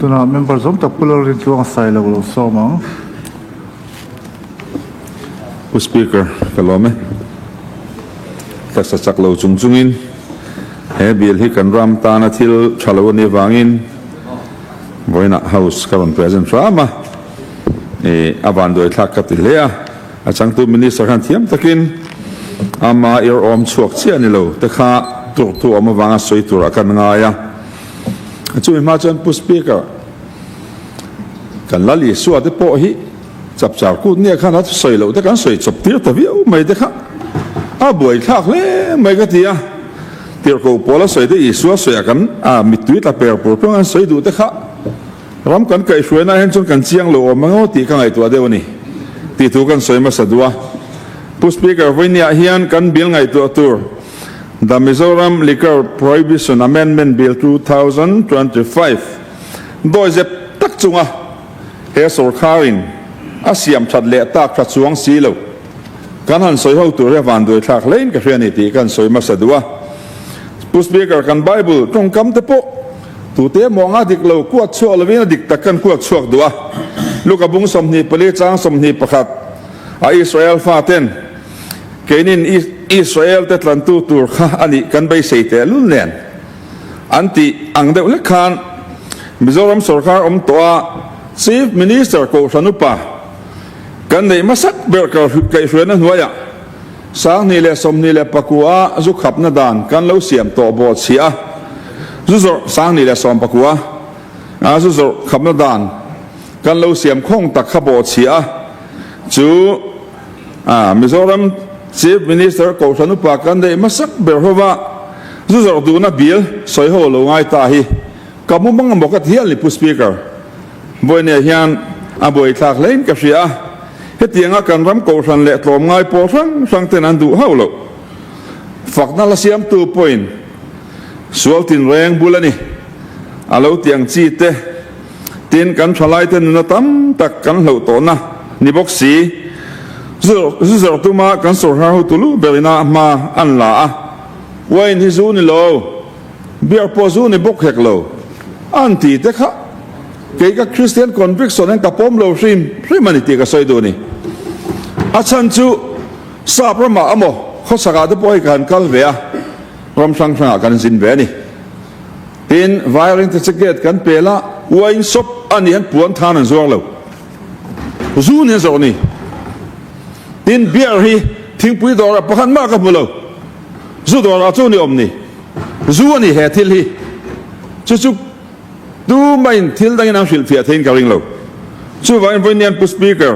tuna member zom tak pular rin tuang sai lo so mang speaker kalome ta sa chaklo chungchungin he bil hi kan ram ta na thil thalo ni wangin boina house karon present rama aban doi thak ka tilea a changtu minister han thiam takin ama ir om chuak chi ani lo te kha tu ama wanga soi tur kan nga ya chu ma chan pu speaker kan lali su ate po hi chap char ku ne khan at soi lo te kan soi chop tir ta viu mai te kha a boi thak le mai ka tia tir ko pola soi te isu soi kan a mitui ta per por pang soi du te kha ram kan kai soi na hen chon kan chiang lo mango ti ka ngai tu ade ni ti tu kan soi ma sadua pu speaker voinia hian kan bil ngai tu tur the Mizoram Liquor Prohibition Amendment Bill 2025 doi zep tak chunga he sarkarin asiam that le tak that chuang si lo kan han soi ho tur he van doi thak lein ka hriani ti kan soi ma sadua pu speaker kan bible tong kam te po tu te monga dik lo kuat chu alwina dik takan kuat chuak dua luka bung somni pali chang somni pakhat a Israel faten kenin Israel te tlan tu tur kha ani kan bai sei te lun len anti ang deuh le khan Mizoram sarkar toa chief minister ko sanupa kan nei masak ber ka kai hruana hnuaya sang ni le som ni le pakua zu khapna dan kan lo siam to bo chia zu zor sang ni le som pakua a zu zor khapna dan kan lo siam khong tak kha bo chia chu Mizoram chief minister ko sanupa kan nei masak ber hova zu zor du na bil soi ho lo ngai ta hi kamu mang mokat hial ni pu speaker boine hian a boi thak lein ka ria hetianga kan ram ko san le tlom ngai po sang ten an du haulo fakna la siam 2 point sual tin reng bulani alo tiang chi te tin kan thalai ten na tam tak kan lo to na ni bok si zu tu ma kan sor ha hu tulu berina ma an la a wain hi zu ni lo biar po zu ni bok hek lo anti te kha ke ka Christian conviction en kapom lo rim humanity ka soi do ni achan chu sa prama amo khosaka de poi kan kal ve a ram sang sang kan sin ve ni tin violent ticket kan pela wain sop ani han puan than an zor lo zu ni zo ni tin biar hi thing pui dor pakhan ma ka mulo zu dor a chu ni om ni zu ani he thil hi chu du main thil dang nam sil fia thein ka ring lo chu wa in voinian pu speaker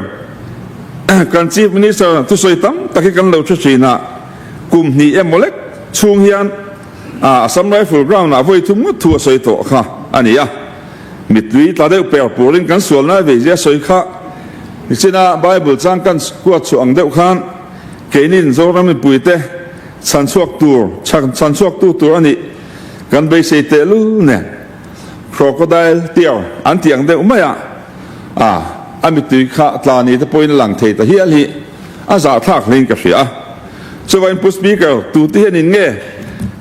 kan chief minister tu soi tam taki kan lo chu china kum ni emolek chung hian Assam Rifle Ground a voi thum thu soi to kha ania mitui ta de per purin kan sual na ve je soi kha china bible chang kan kuat chu ang deuh khan keinin zoram puite chan chuak tur ani kan be sei te lu ne crocodile tiar an tiang deuh maya amitui kha tlani te point lang thei ta hial hi za thak lein ka ria so vain pu speaker tu ti hian nge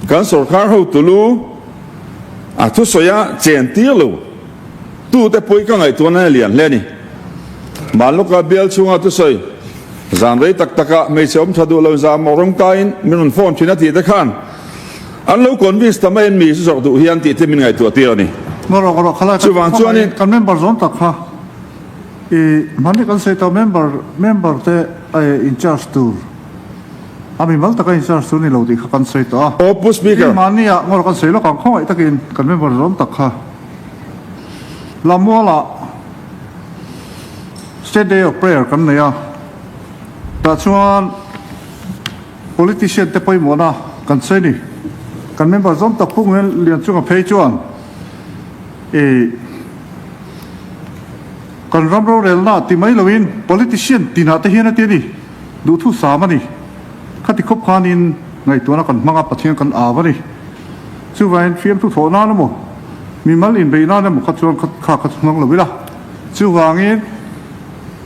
kan sarkar ho tulu thu soya chen ti lo tu te poi ka ngai tu na lian le ni maluka bial chunga tu soi zan rei tak taka me chom thadu lo za morong kain minun phone thina ti te khan an lo convince ta main mi su du hian ti te min ngai tu ti ni moro khala chuwang chuan kan member zon tak kha mani kan sei ta member te in charge tu ami mal taka in charge tu ni lo di kha kan sei ta pu speaker mani ya ngor kan sei lo kan khoi takin kan member zon tak kha lamola state day of prayer kan ya ta chuan politician te poi mona kan sei ni kan member zon tak pung lian chunga phei chuan kan ramro rel na ti mai lovin politician tin ha te hian ati ni du thu samani khati khop khanin ngai tu na kan manga pathian kan awani chu vain fiam thu thona na mo mi mal in beina na mo khachuan kha ngang lovila chu wangin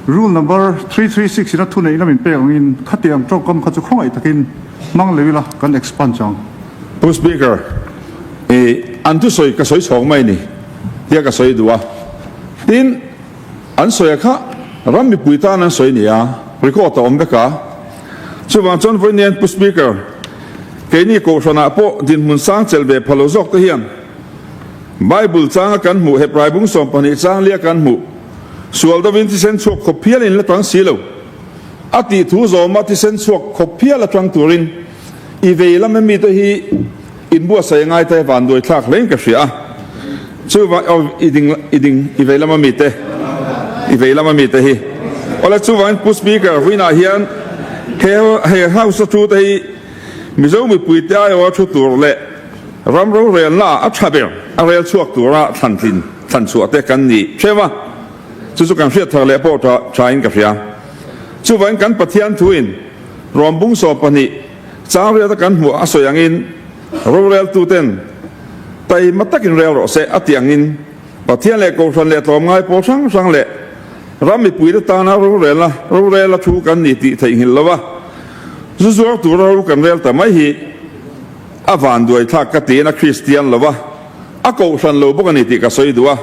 rule number 336 ina thu nei na min pe angin khatiang tong kam khachu khongai takin mang lewila kan expand chang pu speaker an tu soi ka soi chong mai ni tia ka soi duwa tin an soi kha ram mi puita nan soi nia record ta om beka chuwang chon voinian pu speaker ke ni ko shona po din mun sang chelbe phalo jok te hian bible changa kan mu he prai bung som pani chang lia kan mu sual da 20 cent chok khopial in la tang silo ati thu zo ma ti sen chok khopial la tang turin i veila me mi to hi in bua sai ngai te van doi thak leng ka ria chu wa iding i veila ma mi te hi ola chu wan pu speaker wina hian he house tu te hi mi zo mi pui ta yo chu tur le ram ro rel na a thaber a rel chuak tura than chu te kan ni chewa chu kan ria thar le po ta chain ka ria chu wan kan pathian thuin rom bung so pani chang ria ta kan mu a so yang in ro rel tu ten tai matakin rel ro se atiang in pathian le ko san le tom ngai po sang le ram mi pui ta na ro rel la thu kan ni ti thai hil lawa zu zuar tu ro kan rel ta mai hi avan duai thak ka te na christian lawa a ko san lo bo kan ni ti ka soi duwa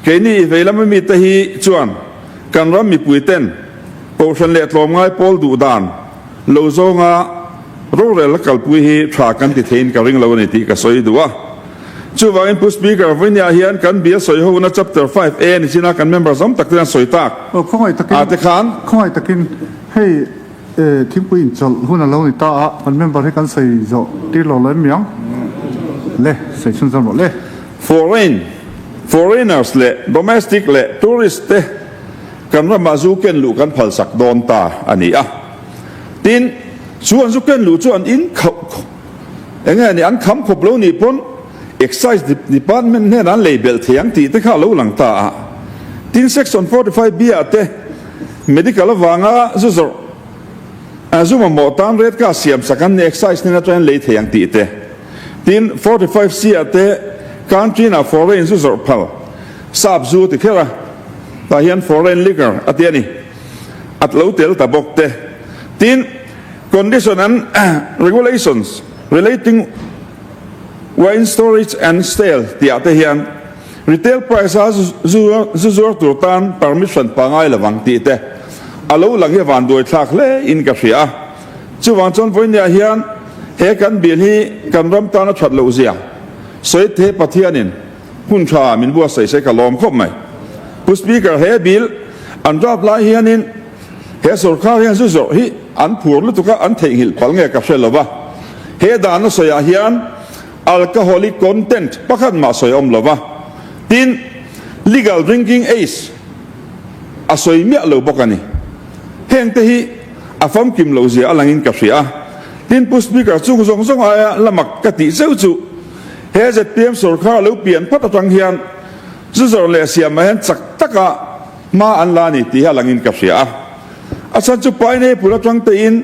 ke ni velam mi ta hi chuan kan ram mi pui ten ko san le tlom ngai pol du dan lo zo nga ro rel la kal pui hi tha kan ti thein ka ring lo ni ti ka soi duwa chu wang pu speaker vinya hian kan bia soi ho na chapter 5a ni sina kan member zom tak tan soi tak khoi takin a te khan khoi takin hei thim puin chol huna lo ni ta kan member he kan sei zo ti lo le miang le sei chun zon le foreigners le domestic le tourist te kan ra mazu ken lu kan phal sak don ta ani a tin chuan zu ken lu chuan in khau enga ni an kham khop lo ni pon excise department ne ran label thiang ti te kha lo lang ta tin section 45b ate medical wanga zu azuma mo tam red ka siam sakan ne excise ne na tran le thiang ti te tin 45c ate country na foreign zu phal sab zu ti khera ta hian foreign liquor atiani at lo tel ta bok te tin condition and regulations relating wine storage and sale ti ate hian retail price zu tur tan permission pangai lawang ti te alo lang he van doi thak le in ka ria chu wang chon voinia hian he kan bil hi kan ram ta na that lo zia soi the pathianin hun tha min bua sai se ka lom khop mai pu speaker he bil an drop lai hianin he sarkar hian zu hi an phur lu tuka an thei hil pal nge ka hrelowa he dan no soya hian alcoholic content pakhat ma soi om lova tin legal drinking age asoi mi lo bokani heng te hi afam kim lo zia alangin ka ria tin pu speaker chung zong aya lamak ka ti zeu chu he ZPM sarkar lo pian phat atang hian zu zor le siam ma hen chak taka ma an la ni ti halangin ka ria asan chu pai ne pula tang te in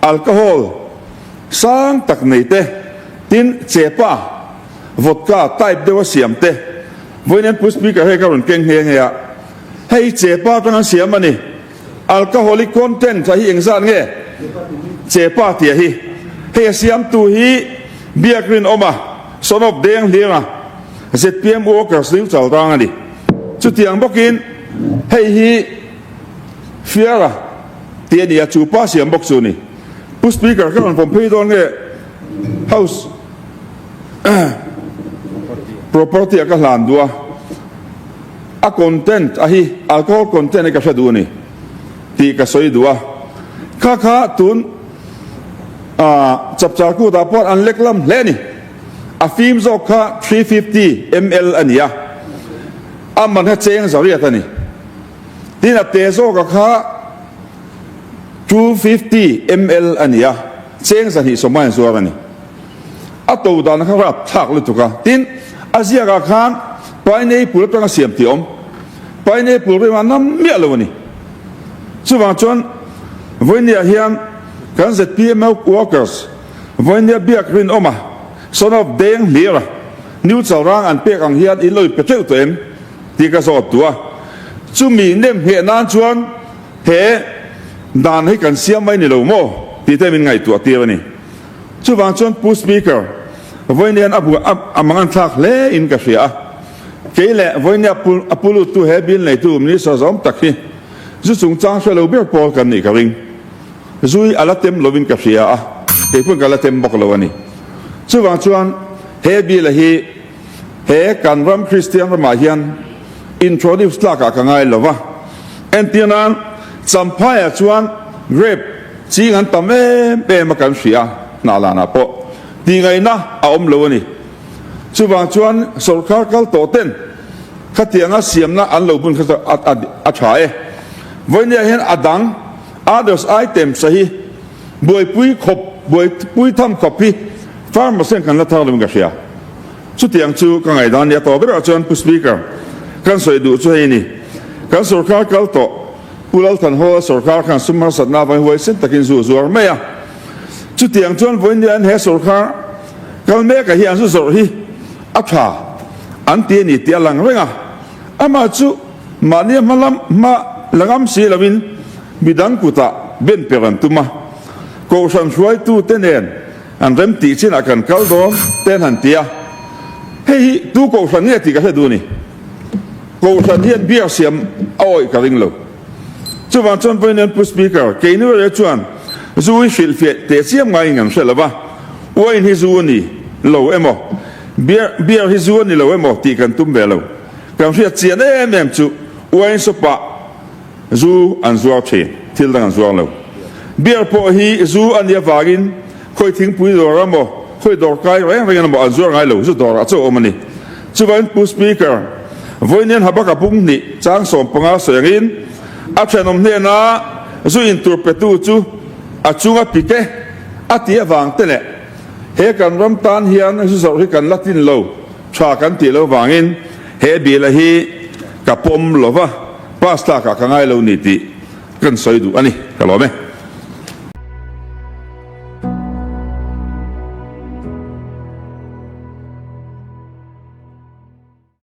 alcohol sang tak nei te tin chepa vodka type dewa siam te voinen pu speaker he ka ron keng he ya hei chepa tang siam ani alcoholic content hi engzan nge chepa ti hi he siam tu hi beer green oma son of deng lira ZPM workers liu chal tang ani chu tiang bokin hei hi fiara ti ni a chu pa siam bok chu ni pu speaker ka ron pom phe don nge house property ka hlan dua a content a hi alcohol content ka shadu ni ti ka soi dua kha tun chap cha ku da pot an leklam le ni a film zo kha 350 ml ania amman ha cheng zariat ani tin a te zo ka kha 250 ml ania cheng za hi somai zo ani ato dan kha rap thak lu tuka tin azia ka khan painei pul ta siam ti om painei pul re nam mi lo ni chuwang chon voinia hian kan ZPM workers voinia biak rin oma son of deng lira new chalrang an pek ang hian in loi petreu to em ti ka zo tua chu mi nem he nan chuan he dan he kan siam mai ni lo mo ti te min ngai tua ti ni chuwang chon pu speaker voinian abu amangan thak le in ka ria cái lẽ với nhà apulu tu hệ biên này tu mình sao giống tắc hi dù chúng trang sẽ lâu biết bỏ cái này cái ring rồi alatem lovin cái gì à cái phương alatem bọc lâu này chú vàng chuan hệ biên là hi hệ can ram Christian mà hiền introduce là cả ngay lova anh tiên an chăm phai chuan grape chỉ ngắn tầm em mà cái gì à nà là nà po đi ngay na ông lâu này chú vàng chuan sarkar kal tổ tên khát tiếng á xiêm na ăn lâu bún khát trái với nhà hiện adang others item sahi buổi bui khop buổi thăm copy farm sen kan la thar lum gashia chú tiếng chú cái ngày đó nhà tổ cái chuan pu speaker kan soi du chu hei ni kan sarkar kal tổ pulal than ho sarkar kan sumar satna vai huai sen takin zu zuar me ya chú tiếng chuan với nhà he sarkar kal me ka hian su zor hi acha an ti ni ti lang renga ama chu mania malam ma langam si lavin bidang kuta ben peran tuma ko san suai tu tenen an rem ti chin akan kaldo ten han tia hei tu ko san ne ti ka du ni ko san hian bia siam oi ka ring lo chu wan chon poinen pu speaker ke nu re chuan zui fil fe te siam ngai ngam se lova oin hi zu ni lo emo beer hi zu ni lo emo ti kan tum be lo kam ria chian em chu oin so pa zu an zuar che til dang an zuar lo beer po hi zu an ya wagin khoi thing pui do ramo khoi dor kai reng reng an zuar ngai lo zu dor a chu omani chu wan pu speaker voinen habaka pung ni chang som panga soyangin a chenom ne na zu interpretu chu a chunga pike a tia wang tele he kan ram tan hian zu zo hi kan latin lo cha kan ti lo wangin he bi la hi ka pom lova pasta ka ngai lo ni ti kan soi du ani ka lo me